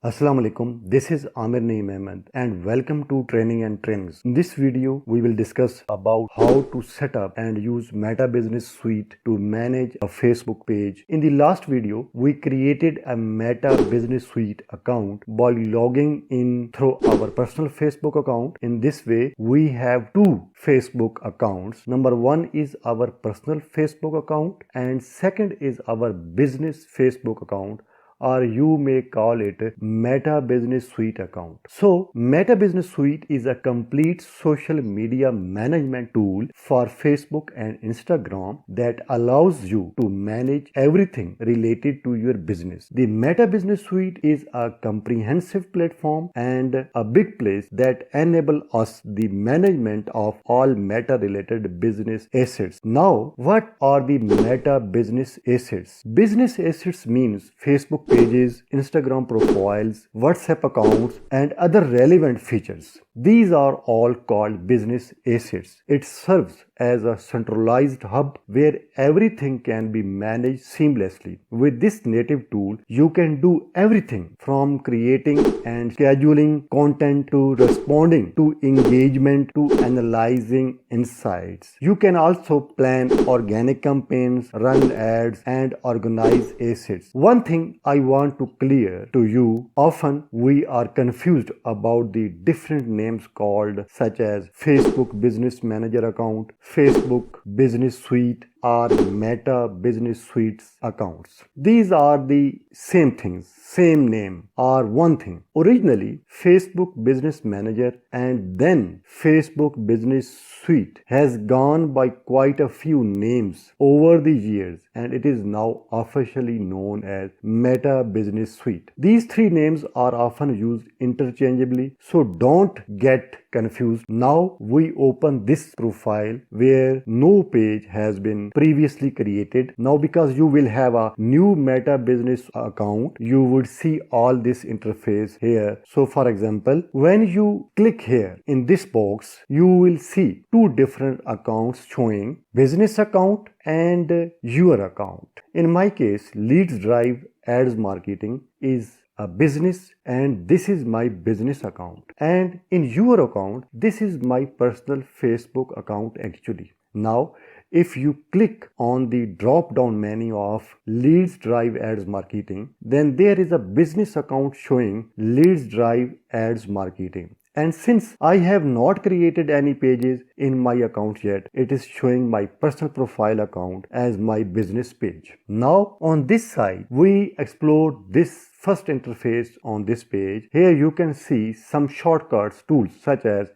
Assalamu alaikum. This is Amir Naeem Ahmed and welcome to Training and Trainings. In this video, we will discuss about how to set up and use Meta Business Suite to manage a Facebook page. In the last video, we created a Meta Business Suite account by logging in through our personal Facebook account. In this way, we have two Facebook accounts. Number one is our personal Facebook account and second is our business Facebook account, or you may call it Meta Business Suite account. So Meta Business Suite is a complete social media management tool for Facebook and Instagram that allows you to manage everything related to your business. The Meta Business Suite is a comprehensive platform and a big place that enable us the management of all Meta related business assets. Now, what are the Meta business assets? Business assets means Facebook pages, Instagram profiles, WhatsApp accounts, and other relevant features. These are all called business assets. It serves as a centralized hub where everything can be managed seamlessly. With this native tool, you can do everything from creating and scheduling content to responding to engagement to analyzing insights. You can also plan organic campaigns, run ads, and organize assets. One thing I want to clear to you, often we are confused about the different names called such as Facebook Business Manager account, Facebook Business Suite, or Meta Business Suites accounts. These are the same things, same name, or one thing. Originally, Facebook Business Manager and then Facebook Business Suite has gone by quite a few names over the years and it is now officially known as Meta Business Suite. These three names are often used interchangeably, so don't get confused. Now we open this profile where no page has been previously created. Now because you will have a new Meta Business account, you would see all this interface here. So for example, when you click here in this box, you will see two different accounts showing business account and your account. In my case, Leads Drive Ads Marketing is a business and this is my business account, and in your account this is my personal Facebook account actually. Now if you click on the drop down menu of Leads Drive Ads Marketing, then there is a business account showing Leads Drive Ads Marketing. And since I have not created any pages in my account yet, it is showing my personal profile account as my business page. Now on this side, we explored this first interface on this page. Here you can see some shortcuts tools such as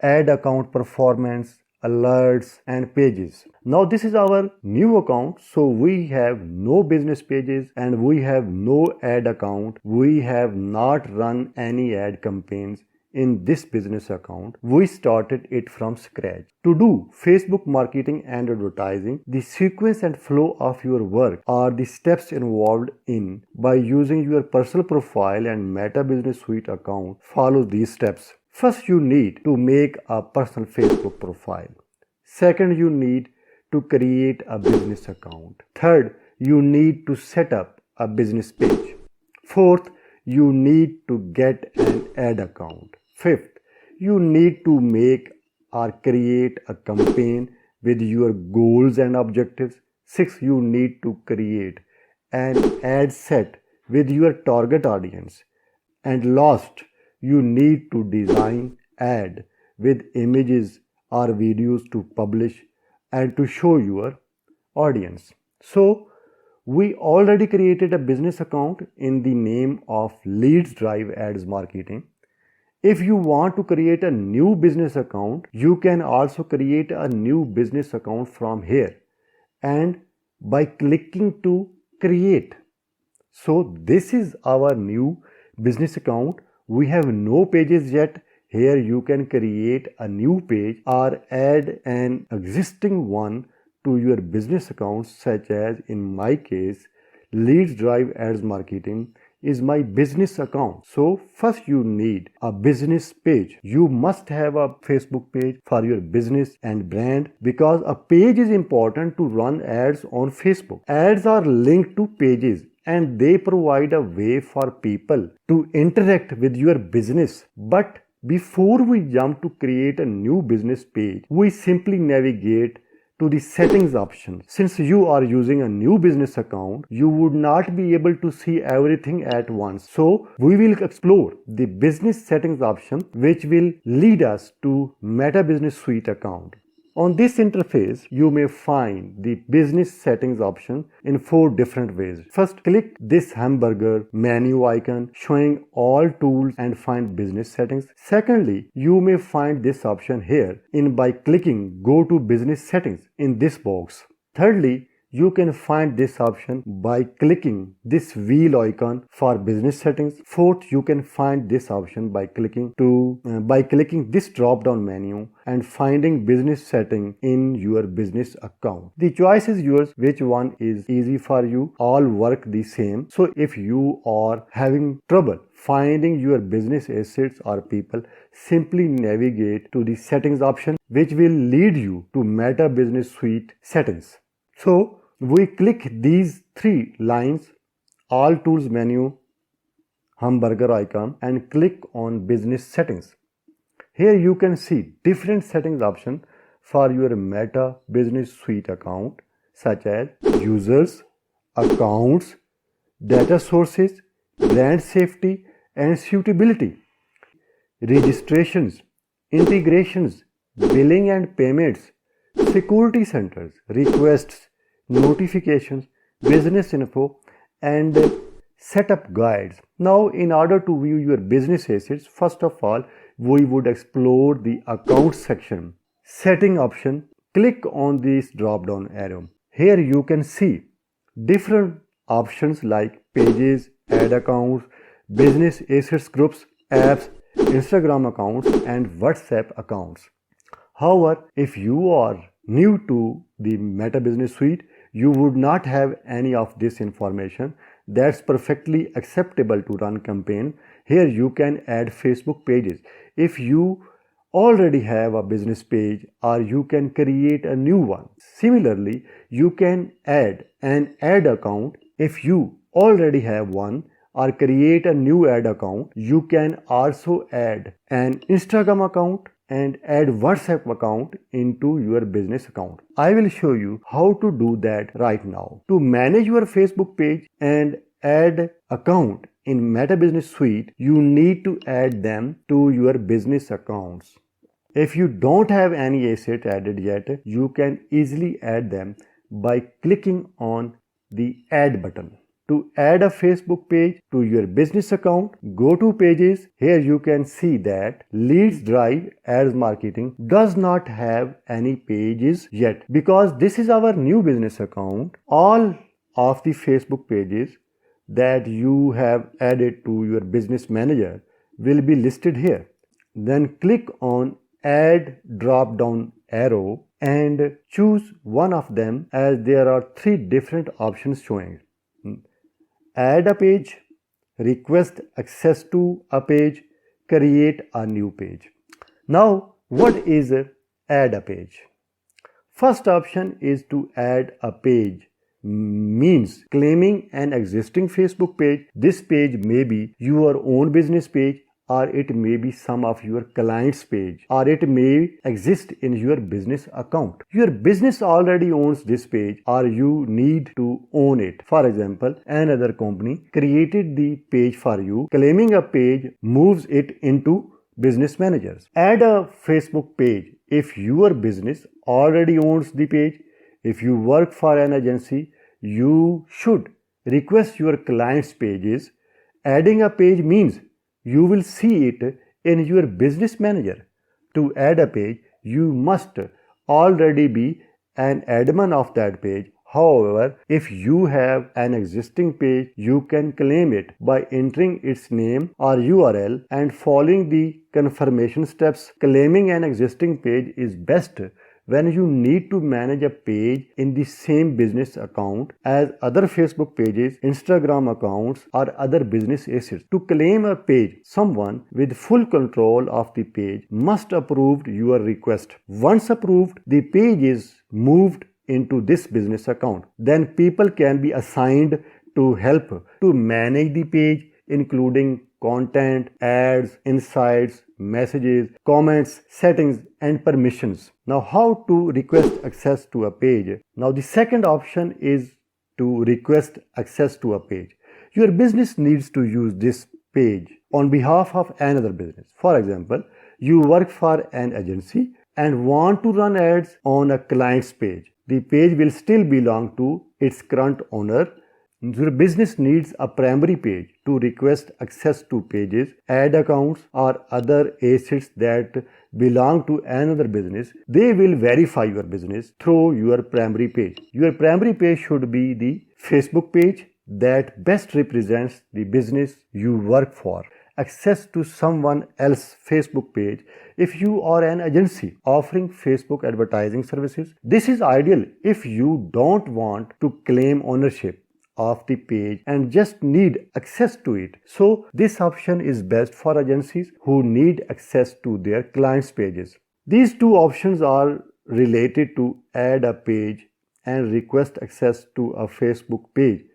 add account performance, alerts, and pages. Now this is our new account, so we have no business pages and we have no ad account. We have not run any ad campaigns in this business account. We started it from scratch. To do Facebook marketing and advertising, the sequence and flow of your work are the steps involved in by using your personal profile and Meta Business Suite account. Follow these steps. First, you need to make a personal Facebook profile. Second, you need to create a business account. Third, you need to set up a business page. Fourth, you need to get an ad account. Fifth, you need to make or create a campaign with your goals and objectives. Sixth, you need to create an ad set with your target audience. And last, you need to design ad with images or videos to publish and to show your audience. So we already created a business account in the name of Leads Drive Ads Marketing. If you want to create a new business account, you can also create a new business account from here and by clicking to create. So this is our new business account. We have no pages yet. Here you can create a new page or add an existing one to your business account, such as in my case, Leads Drive Ads Marketing is my business account. So first you need a business page. You must have a Facebook page for your business and brand because a page is important to run ads on Facebook. Ads are linked to pages and they provide a way for people to interact with your business. But before we jump to create a new business page, we simply navigate to the settings option. Since you are using a new business account, you would not be able to see everything at once. So we will explore the business settings option, which will lead us to Meta Business Suite account. On this interface, you may find the business settings option in 4 different ways. First, click this hamburger menu icon showing all tools and find business settings. Secondly, you may find this option here by clicking go to business settings in this box. Thirdly, you can find this option by clicking this wheel icon for business settings. Fourth, you can find this option by clicking this drop down menu and finding business setting in your business account. The choice is yours, which one is easy for you. All work the same. So if you are having trouble finding your business assets or people, simply navigate to the settings option, which will lead you to Meta Business Suite settings. So we click these 3 lines, all tools menu, hamburger icon, and click on business settings. Here you can see different settings options for your Meta Business Suite account, such as users, accounts, data sources, brand safety, and suitability, registrations, integrations, billing and payments, security centers, requests, notifications, business info, and setup guides. Now, in order to view your business assets, first of all, we would explore the account section. Setting option, click on this drop down arrow. Here you can see different options like pages, ad accounts, business assets groups, apps, Instagram accounts, and WhatsApp accounts. However, if you are new to the Meta Business Suite, you would not have any of this information. That's perfectly acceptable to run campaign. Here you can add Facebook pages if you already have a business page, or you can create a new one. Similarly, you can add an ad account if you already have one, or create a new ad account. You can also add an Instagram account and add WhatsApp account into your business account. I will show you how to do that right now. To manage your Facebook page and add account in Meta Business Suite, you need to add them to your business accounts. If you don't have any asset added yet, you can easily add them by clicking on the add button. To add a Facebook page to your business account, go to pages. Here you can see that Leads Drive Ads Marketing does not have any pages yet because this is our new business account. All of the Facebook pages that you have added to your business manager will be listed here. Then click on Add drop down arrow and choose one of them, as there are 3 different options showing. Add a page, request access to a page, create a new page. Now, what is add a page? First option is to add a page, means claiming an existing Facebook page. This page may be your own business page, or it may be some of your client's page, or it may exist in your business account. Your business already owns this page, or you need to own it. For example, another company created the page for you. Claiming a page moves it into business managers. Add a Facebook page if your business already owns the page. If you work for an agency, you should request your client's pages. Adding a page means you will see it in your business manager. To add a page, you must already be an admin of that page. However, if you have an existing page, you can claim it by entering its name or URL and following the confirmation steps. Claiming an existing page is best when you need to manage a page in the same business account as other Facebook pages, Instagram accounts, or other business assets. To claim a page, someone with full control of the page must approve your request. Once approved, the page is moved into this business account. Then people can be assigned to help to manage the page, including content, ads, insights, messages, comments, settings, and permissions. Now, how to request access to a page? Now, the second option is to request access to a page. Your business needs to use this page on behalf of another business. For example, you work for an agency and want to run ads on a client's page. The page will still belong to its current owner. Your business needs a primary page to request access to pages, ad accounts, or other assets that belong to another business. They will verify your business through your primary page. Your primary page should be the Facebook page that best represents the business you work for. Access to someone else's Facebook page if you are an agency offering Facebook advertising services. This is ideal if you don't want to claim ownership of the page and just need access to it. So this option is best for agencies who need access to their clients' pages. These two options are related to add a page and request access to a Facebook page.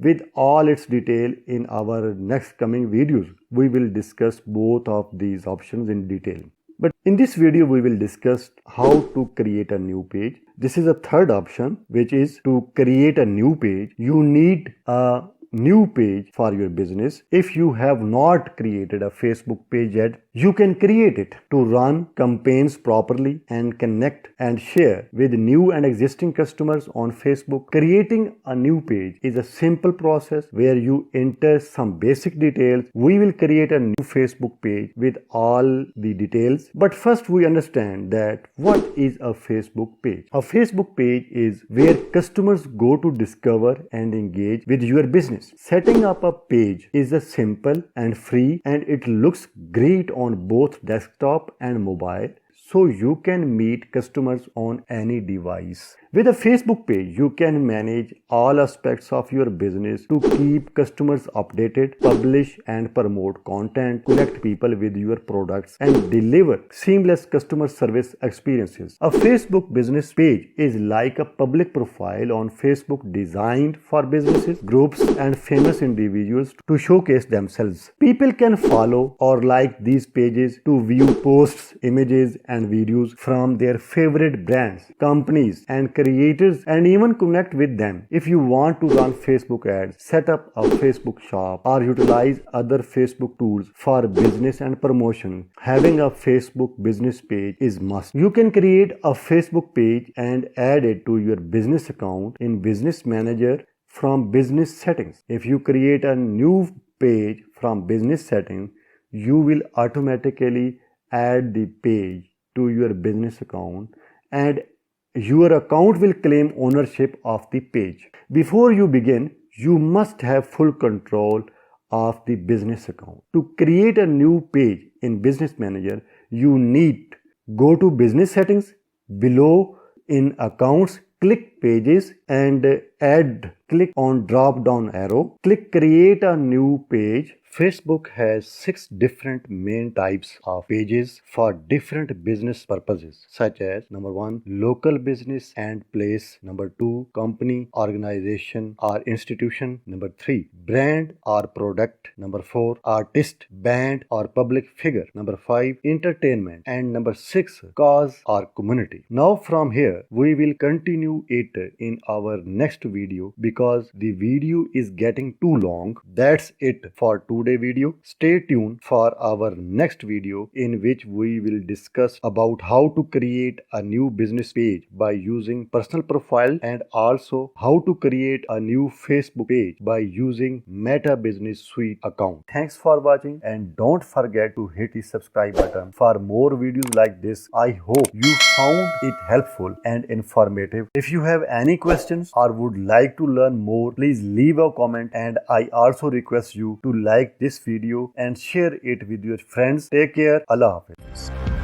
With all its detail in our next coming videos, we will discuss both of these options in detail. But in this video, we will discuss how to create a new page. This is a third option, which is to create a new page. You need a new page for your business. If you have not created a Facebook page yet, you can create it to run campaigns properly and connect and share with new and existing customers on Facebook. Creating a new page is a simple process where you enter some basic details. We will create a new Facebook page with all the details. But first we understand that what is a Facebook page. A Facebook page is where customers go to discover and engage with your business. Setting up a page is a simple and free, and it looks great on both desktop and mobile, so you can meet customers on any device. With a Facebook page, you can manage all aspects of your business to keep customers updated, publish and promote content, connect people with your products, and deliver seamless customer service experiences. A Facebook business page is like a public profile on Facebook designed for businesses, groups, and famous individuals to showcase themselves. People can follow or like these pages to view posts, images, and videos from their favorite brands, companies, and creators, and even connect with them. If you want to run Facebook ads, set up a Facebook shop, or utilize other Facebook tools for business and promotion, having a Facebook business page is must. You can create a Facebook page and add it to your business account in Business Manager from Business Settings. If you create a new page from Business Settings, you will automatically add the page to your business account, and your account will claim ownership of the page. Before you begin, you must have full control of the business account. To create a new page in Business Manager, you need go to Business Settings. Below in Accounts, click Pages and add. Click on drop down arrow. Click Create a new page. Facebook has 6 different main types of pages for different business purposes, such as number 1, local business and place, number 2, company, organization or institution, number 3, brand or product, number 4, artist, band or public figure, number 5, entertainment, and number 6, cause or community. Now from here we will continue it in our next video because the video is getting too long. That's it for today video. Stay tuned for our next video in which we will discuss about how to create a new business page by using personal profile, and also how to create a new Facebook page by using Meta Business Suite account. Thanks for watching, and don't forget to hit the subscribe button for more videos like this. I hope you found it helpful and informative. If you have any questions or would like to learn more, please leave a comment, and I also request you to like this video and share it with your friends. Take care. Allah Hafiz.